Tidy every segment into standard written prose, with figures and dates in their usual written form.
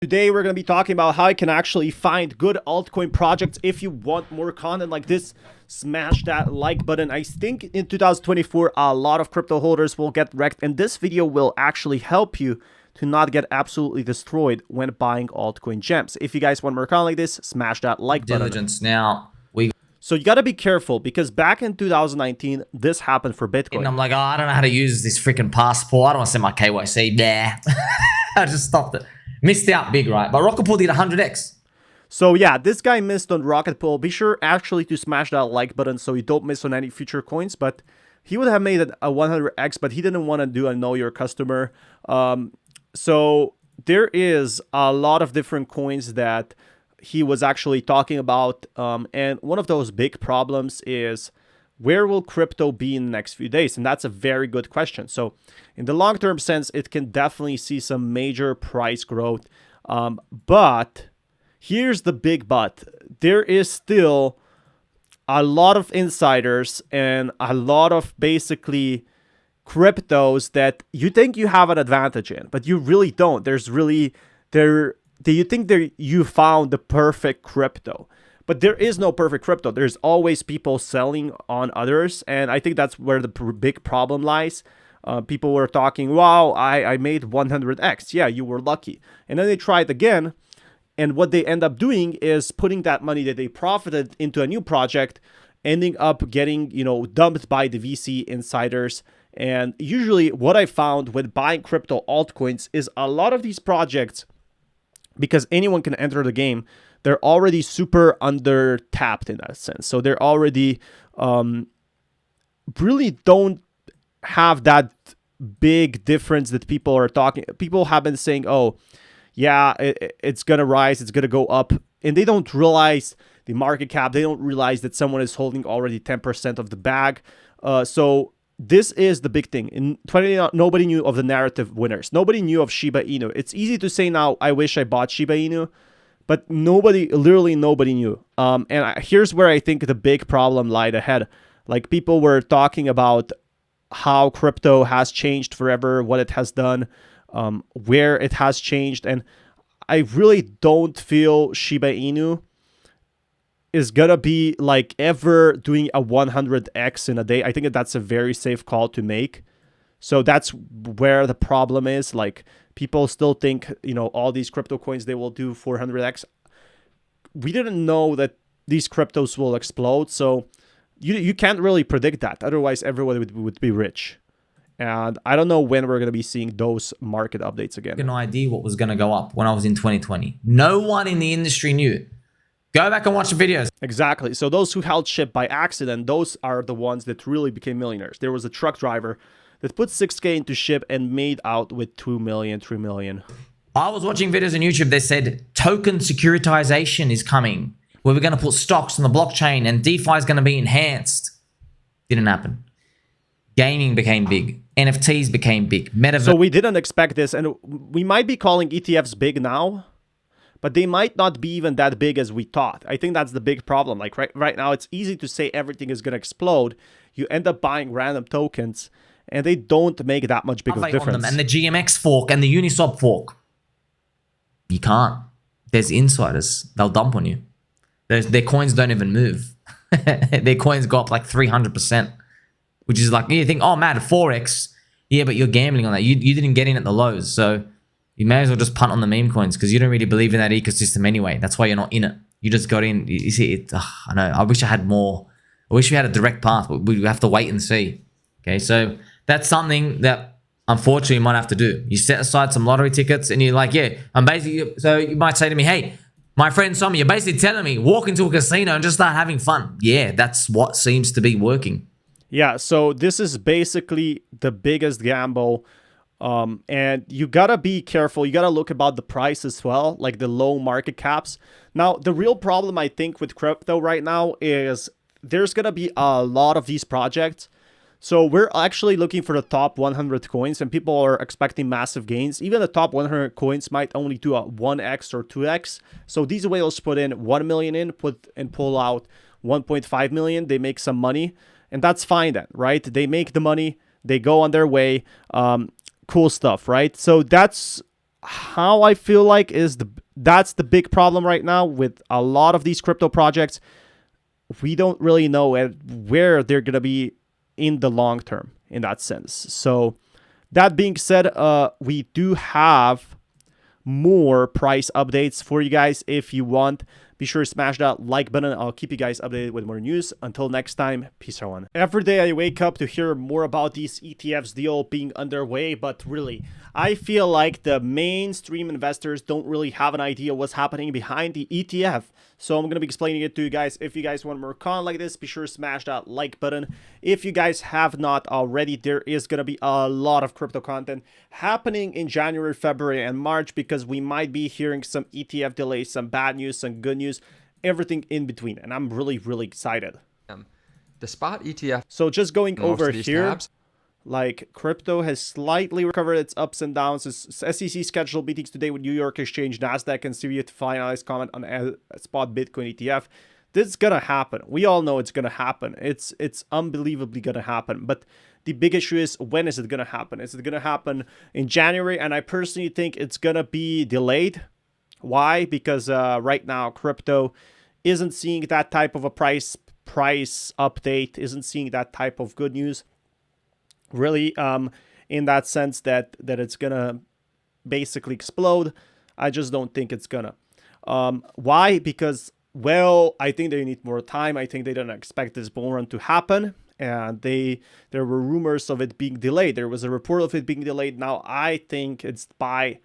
Today we're going to be talking about how you can actually find good altcoin projects. If you want more content like this, smash that like button. I think in 2024 a lot of crypto holders will get wrecked, and this video will actually help you to not get absolutely destroyed when buying altcoin gems. If you guys want more content like this, smash that like button. Diligence. Now so you got to be careful, because back in 2019 this happened for Bitcoin. and I'm like, oh, I don't know how to use this freaking passport. I don't want to send my KYC. Nah. I just stopped it. Missed out big, right? But Rocket Pool did 100x. So yeah, this guy missed on Rocket Pool. Be sure actually to smash that like button so you don't miss on any future coins. But he would have made a 100x, but he didn't want to do a know your customer. So there is a lot of different coins that he was actually talking about. And one of those big problems is, where will crypto be in the next few days? And that's a very good question. So in the long-term sense, it can definitely see some major price growth. But here's the big but. There is still a lot of insiders and a lot of basically cryptos that you think you have an advantage in, but you really don't. You think you found the perfect crypto. But there is no perfect crypto. There's always people selling on others. And I think that's where the big problem lies. People were talking, wow, I made 100x. Yeah, you were lucky. And then they tried again. And what they end up doing is putting that money that they profited into a new project, ending up getting, dumped by the VC insiders. And usually what I found with buying crypto altcoins is a lot of these projects, because anyone can enter the game, they're already super under tapped in that sense. So they're already really don't have that big difference that people are talking. People have been saying, oh, yeah, it's going to rise, it's going to go up. And they don't realize the market cap. They don't realize that someone is holding already 10% of the bag. So this is the big thing. In 2020, nobody knew of the narrative winners. Nobody knew of Shiba Inu. It's easy to say now, I wish I bought Shiba Inu. But literally nobody knew. Here's where I think the big problem lied ahead. Like, people were talking about how crypto has changed forever, what it has done, where it has changed. And I really don't feel Shiba Inu is gonna be like ever doing a 100x in a day. I think that's a very safe call to make. So that's where the problem is. Like, people still think, all these crypto coins, they will do 400x. We didn't know that these cryptos will explode. So you can't really predict that. Otherwise, everyone would be rich. And I don't know when we're going to be seeing those market updates again. An idea what was going to go up when I was in 2020. No one in the industry knew. Go back and watch the videos. Exactly. So those who held ship by accident, those are the ones that really became millionaires. There was a truck driver that put 6K into SHIB and made out with 2 million, 3 million. I was watching videos on YouTube that said token securitization is coming, where we're going to put stocks on the blockchain and DeFi is going to be enhanced. Didn't happen. Gaming became big. NFTs became big. Metaverse. So we didn't expect this, and we might be calling ETFs big now, but they might not be even that big as we thought. I think that's the big problem. Like right now, it's easy to say everything is going to explode. You end up buying random tokens, and they don't make that much big of a difference. And the GMX fork and the Uniswap fork. You can't. There's insiders. They'll dump on you. Their coins don't even move. Their coins go up like 300%, which is like, you think, oh, man, 4x. Yeah, but you're gambling on that. You didn't get in at the lows. So you may as well just punt on the meme coins, because you don't really believe in that ecosystem anyway. That's why you're not in it. You just got in. You see, I know. I wish I had more. I wish we had a direct path, but we have to wait and see. Okay, so that's something that unfortunately you might have to do. You set aside some lottery tickets and you're like, yeah, I'm basically, so you might say to me, hey, my friend Somi, you're basically telling me walk into a casino and just start having fun. Yeah, that's what seems to be working. Yeah, so this is basically the biggest gamble. And you gotta be careful. You gotta look about the price as well, like the low market caps. Now, the real problem I think with crypto right now is there's gonna be a lot of these projects. So we're actually looking for the top 100 coins, and people are expecting massive gains. Even the top 100 coins might only do a 1x or 2x. So these whales put in 1 million in, pull out 1.5 million. They make some money, and that's fine then, right? They make the money, they go on their way. Cool stuff, right? So that's how I feel like is that's the big problem right now with a lot of these crypto projects. We don't really know where they're gonna be in the long term in that sense. So that being said, we do have more price updates for you guys. If you want, be sure to smash that like button. I'll keep you guys updated with more news. Until next time, peace everyone. Every day I wake up to hear more about these ETFs deal being underway, but really, I feel like the mainstream investors don't really have an idea what's happening behind the ETF. So I'm going to be explaining it to you guys. If you guys want more content like this, be sure to smash that like button. If you guys have not already, there is going to be a lot of crypto content happening in January, February, and March, because we might be hearing some ETF delays, some bad news, some good news, everything in between. And I'm really, really excited. The spot ETF. So just going over these here, tabs. like crypto has slightly recovered its ups and downs. SEC scheduled meetings today with New York Exchange, Nasdaq, and CBOE to finalize comment on a spot Bitcoin ETF. This is gonna happen. We all know it's gonna happen. It's unbelievably gonna happen. But the big issue is, when is it gonna happen? Is it gonna happen in January? And I personally think it's gonna be delayed. Why? Because right now crypto isn't seeing that type of a price update, isn't seeing that type of good news. Really, in that sense that it's gonna basically explode. I just don't think it's gonna. Why? Because, well, I think they need more time. I think they don't expect this bull run to happen, and there were rumors of it being delayed. There was a report of it being delayed. Now I think it's by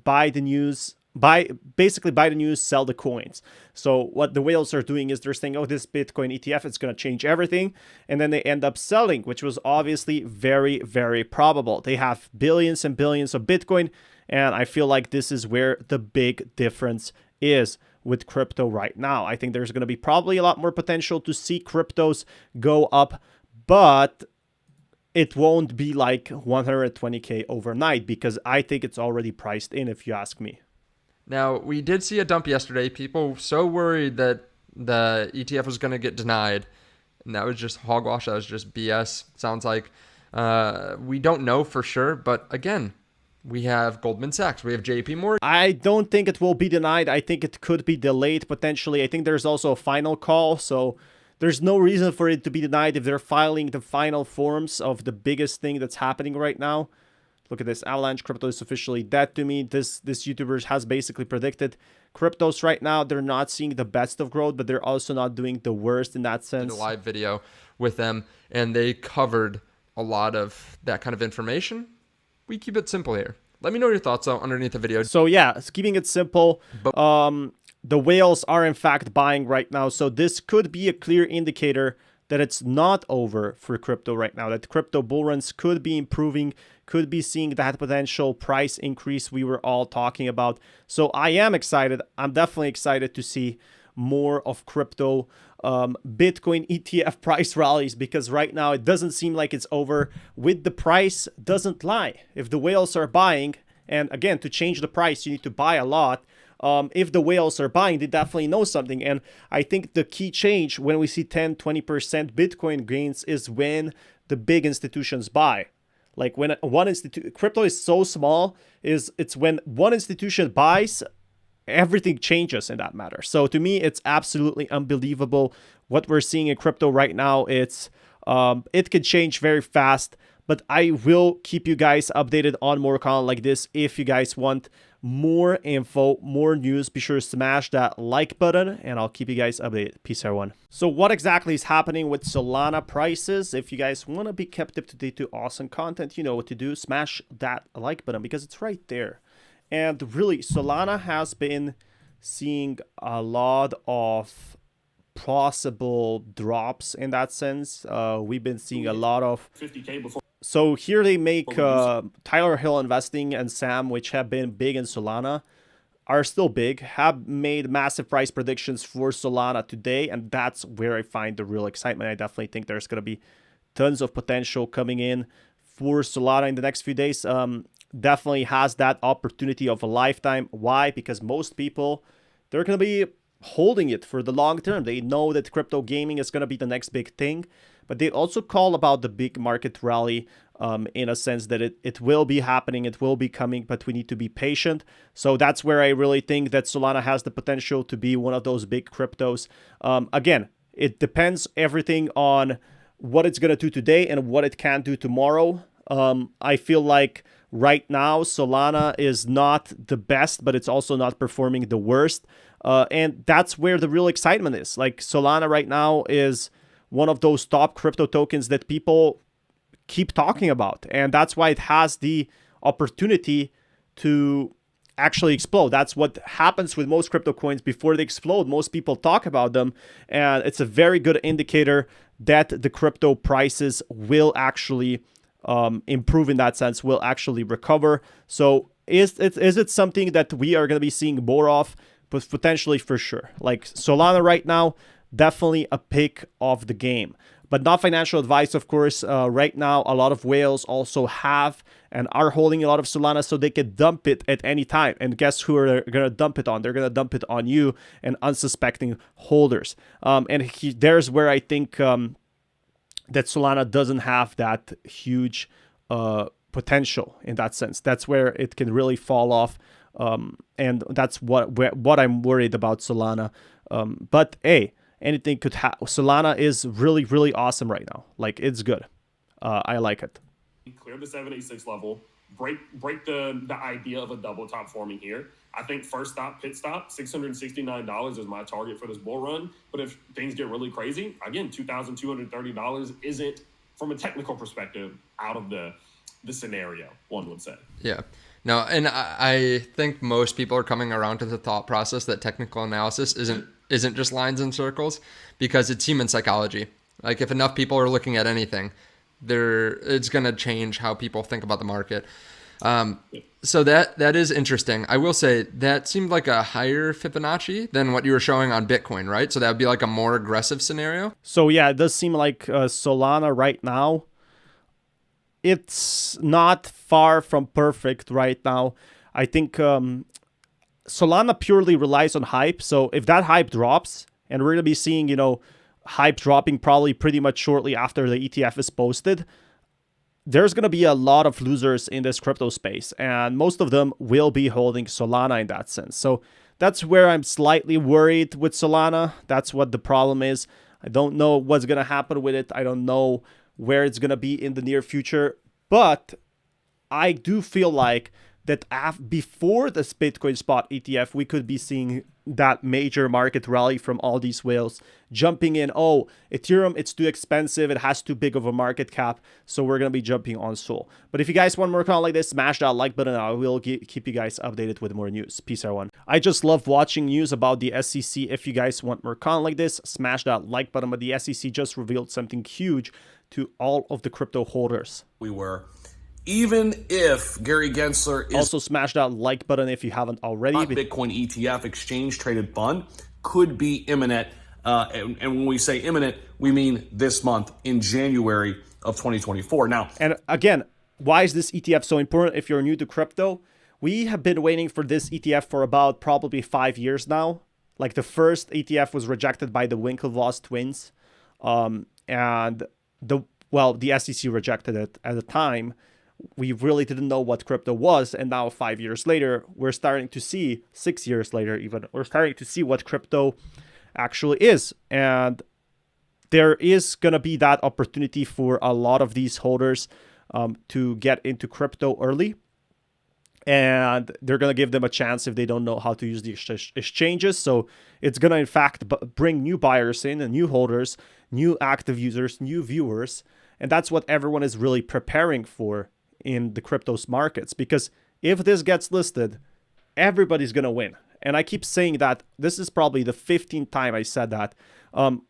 the news. Basically buy the news, sell the coins. So what the whales are doing is they're saying, oh, this Bitcoin ETF, it's going to change everything. And then they end up selling, which was obviously very, very probable. They have billions and billions of Bitcoin. And I feel like this is where the big difference is with crypto right now. I think there's going to be probably a lot more potential to see cryptos go up, but it won't be like 120K overnight, because I think it's already priced in, if you ask me. Now, we did see a dump yesterday. People so worried that the ETF was going to get denied. And that was just hogwash. That was just BS. Sounds like we don't know for sure. But again, we have Goldman Sachs. We have JP Morgan. I don't think it will be denied. I think it could be delayed potentially. I think there's also a final call. So there's no reason for it to be denied if they're filing the final forms of the biggest thing that's happening right now. Look at this. Avalanche Crypto is officially dead to me. This YouTuber has basically predicted cryptos right now. They're not seeing the best of growth, but they're also not doing the worst in that sense. Did a live video with them, and they covered a lot of that kind of information. We keep it simple here. Let me know your thoughts though underneath the video. So yeah, it's keeping it simple. The whales are in fact buying right now. So this could be a clear indicator that it's not over for crypto right now, that crypto bull runs could be improving, could be seeing that potential price increase we were all talking about. So I am excited. I'm definitely excited to see more of crypto Bitcoin ETF price rallies, because right now it doesn't seem like it's over. With the price doesn't lie. If the whales are buying, and again, to change the price, you need to buy a lot. If the whales are buying, they definitely know something. And I think the key change when we see 10-20% Bitcoin gains is when the big institutions buy. Like when crypto is so small, it's when one institution buys, everything changes in that matter. So to me, it's absolutely unbelievable what we're seeing in crypto right now. It could change very fast, but I will keep you guys updated on more content like this. If you guys want more info, more news, be sure to smash that like button, and I'll keep you guys updated. Peace, everyone. So what exactly is happening with Solana prices? If you guys want to be kept up to date to awesome content, you know what to do. Smash that like button, because it's right there. And really, Solana has been seeing a lot of possible drops in that sense. We've been seeing a lot of 50K before. So here they make Tyler Hill Investing and Sam, which have been big in Solana, are still big, have made massive price predictions for Solana today, and that's where I find the real excitement. I definitely think there's going to be tons of potential coming in for Solana in the next few days. Definitely has that opportunity of a lifetime. Why? Because most people, they're going to be holding it for the long term. They know that crypto gaming is going to be the next big thing, but they also call about the big market rally in a sense that it will be happening, it will be coming, but we need to be patient. So that's where I really think that Solana has the potential to be one of those big cryptos. Again, it depends everything on what it's going to do today and what it can do tomorrow. I feel like right now Solana is not the best, but it's also not performing the worst. And that's where the real excitement is. Like Solana right now is one of those top crypto tokens that people keep talking about. And that's why it has the opportunity to actually explode. That's what happens with most crypto coins. Before they explode, most people talk about them. And it's a very good indicator that the crypto prices will actually improve in that sense, will actually recover. So is it something that we are going to be seeing more of? But potentially, for sure. Like Solana right now, definitely a pick of the game. But not financial advice, of course. Right now, a lot of whales also have and are holding a lot of Solana so they can dump it at any time. And guess who are going to dump it on? They're going to dump it on you and unsuspecting holders. There's where I think that Solana doesn't have that huge potential in that sense. That's where it can really fall off. And that's what I'm worried about Solana. But hey, anything could happen. Solana is really, really awesome right now. Like, it's good. I like it. Clear the 786 level. Break the idea of a double top forming here. I think first stop, pit stop, $669 is my target for this bull run. But if things get really crazy, again, $2,230 isn't, from a technical perspective, out of the scenario, one would say. Yeah. No, and I think most people are coming around to the thought process that technical analysis isn't just lines and circles, because it's human psychology. Like if enough people are looking at anything, it's going to change how people think about the market. So that is interesting. I will say that seemed like a higher Fibonacci than what you were showing on Bitcoin, right? So that would be like a more aggressive scenario. So yeah, it does seem like Solana right now, it's not far from perfect right now. I think Solana purely relies on hype. So if that hype drops, and we're going to be seeing, hype dropping probably pretty much shortly after the ETF is posted, there's going to be a lot of losers in this crypto space. And most of them will be holding Solana in that sense. So that's where I'm slightly worried with Solana. That's what the problem is. I don't know what's going to happen with it. I don't know where it's going to be in the near future. But I do feel like that before this Bitcoin spot ETF, we could be seeing that major market rally from all these whales jumping in. Oh, Ethereum, it's too expensive. It has too big of a market cap. So we're going to be jumping on Sol. But if you guys want more content like this, smash that like button. I will keep you guys updated with more news. Peace, everyone. I just love watching news about the SEC. If you guys want more content like this, smash that like button. But the SEC just revealed something huge to all of the crypto holders. Even if Gary Gensler is also smash that like button if you haven't already. Bitcoin ETF exchange traded fund could be imminent. And when we say imminent, we mean this month in January of 2024. Now, and again, why is this ETF so important? If you're new to crypto, we have been waiting for this ETF for about probably 5 years now. Like the first ETF was rejected by the Winklevoss twins. And the SEC rejected it at the time. We really didn't know what crypto was. And now 5 years later, we're starting to see, 6 years later even, we're starting to see what crypto actually is. And there is going to be that opportunity for a lot of these holders to get into crypto early. And they're going to give them a chance if they don't know how to use the exchanges. So it's going to, in fact, bring new buyers in and new holders, new active users, new viewers. And that's what everyone is really preparing for in the cryptos markets. Because if this gets listed, everybody's going to win. And I keep saying that this is probably the 15th time I said that.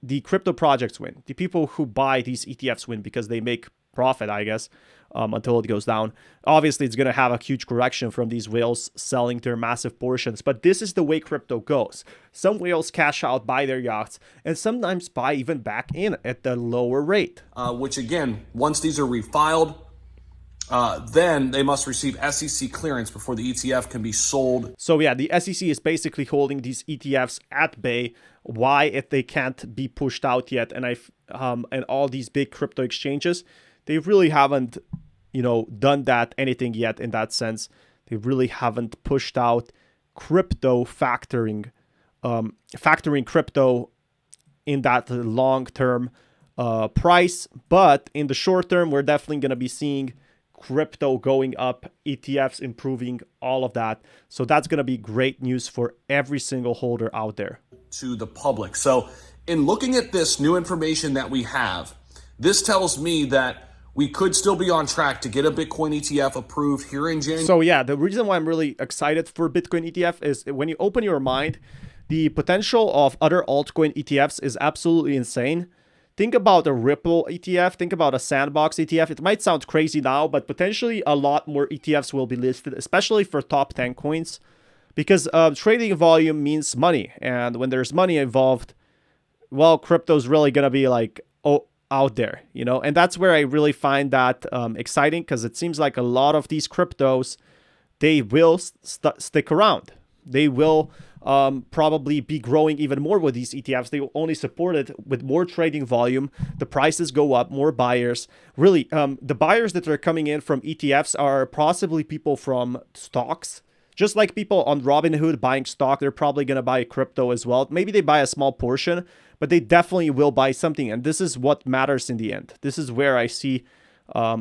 The crypto projects win. The people who buy these ETFs win because they make profit, I guess, until it goes down. Obviously, it's going to have a huge correction from these whales selling their massive portions. But this is the way crypto goes. Some whales cash out, buy their yachts, and sometimes buy even back in at the lower rate. Which, again, once these are refiled, then they must receive SEC clearance before the ETF can be sold. So yeah, the SEC is basically holding these ETFs at bay. Why, if they can't be pushed out yet? And and all these big crypto exchanges, they really haven't, done anything yet in that sense. They really haven't pushed out crypto factoring crypto in that long-term price. But in the short term, we're definitely going to be seeing crypto going up, ETFs improving, all of that. So that's going to be great news for every single holder out there. To the public. So in looking at this new information that we have, this tells me that we could still be on track to get a Bitcoin ETF approved here in January. So yeah, the reason why I'm really excited for Bitcoin ETF is when you open your mind, the potential of other altcoin ETFs is absolutely insane. Think about a Ripple ETF, think about a Sandbox ETF. It might sound crazy now, but potentially a lot more ETFs will be listed, especially for top 10 coins, because trading volume means money. And when there's money involved, well, crypto's really going to be out there, and that's where I really find that exciting, because it seems like a lot of these cryptos, they will stick around. They will probably be growing even more with these ETFs. They will only support it with more trading volume. The prices go up, more buyers. Really, the buyers that are coming in from ETFs are possibly people from stocks. Just like people on Robinhood buying stock, they're probably going to buy crypto as well. Maybe they buy a small portion, but they definitely will buy something. And this is what matters in the end. This is where I see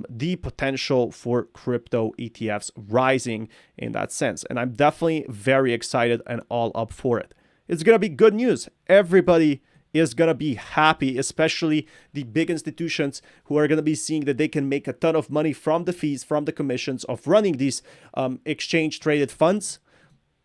the potential for crypto ETFs rising in that sense. And I'm definitely very excited and all up for it. It's going to be good news. Everybody is going to be happy, especially the big institutions who are going to be seeing that they can make a ton of money from the fees, from the commissions of running these exchange traded funds.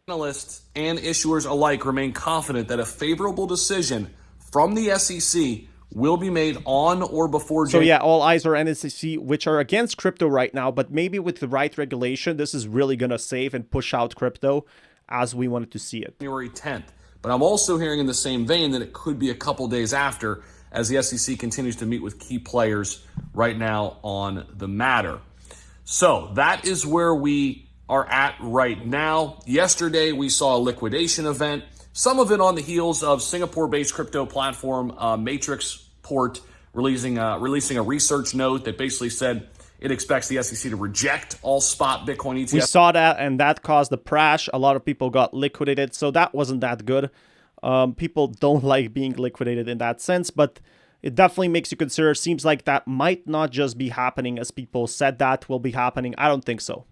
Analysts and issuers alike remain confident that a favorable decision from the SEC will be made on or before So yeah, all eyes are on SEC, which are against crypto right now, but maybe with the right regulation, this is really going to save and push out crypto as we wanted to see it. January 10th. But I'm also hearing in the same vein that it could be a couple days after, as the SEC continues to meet with key players right now on the matter. So that is where we are at right now. Yesterday, we saw a liquidation event, some of it on the heels of Singapore-based crypto platform Matrix Port releasing a research note that basically said it expects the SEC to reject all spot Bitcoin ETFs. We saw that, and that caused a crash. A lot of people got liquidated, so that wasn't that good. People don't like being liquidated in that sense, but it definitely makes you consider. Seems like that might not just be happening as people said that will be happening. I don't think so.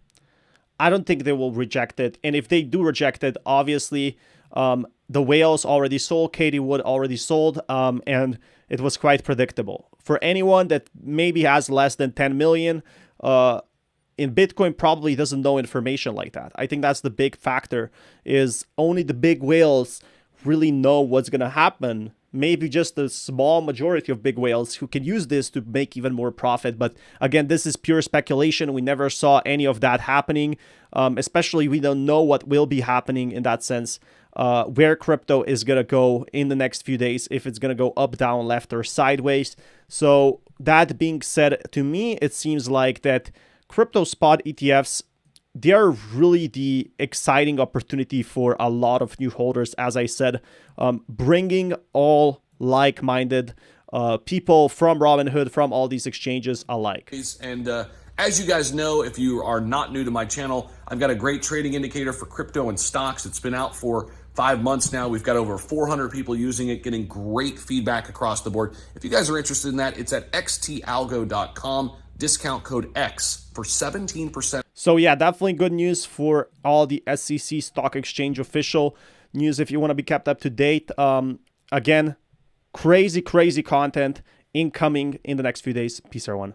I don't think they will reject it. And if they do reject it, obviously, the whales already sold, Katie Wood already sold, and it was quite predictable. For anyone that maybe has less than 10 million in Bitcoin, probably doesn't know information like that. I think that's the big factor, is only the big whales really know what's going to happen. Maybe just a small majority of big whales who can use this to make even more profit. But again, this is pure speculation. We never saw any of that happening. Especially, we don't know what will be happening in that sense. Where crypto is going to go in the next few days, if it's going to go up, down, left, or sideways. So that being said, to me, it seems like that crypto spot ETFs, they are really the exciting opportunity for a lot of new holders. As I said, bringing all like-minded people from Robinhood, from all these exchanges alike. And as you guys know, if you are not new to my channel, I've got a great trading indicator for crypto and stocks. It's been out for 5 months now. We've got over 400 people using it, getting great feedback across the board. If you guys are interested in that, it's at xtalgo.com, discount code X for 17%. So yeah, definitely good news for all the SEC Stock Exchange official news if you want to be kept up to date. Again, crazy content incoming in the next few days. Peace, everyone.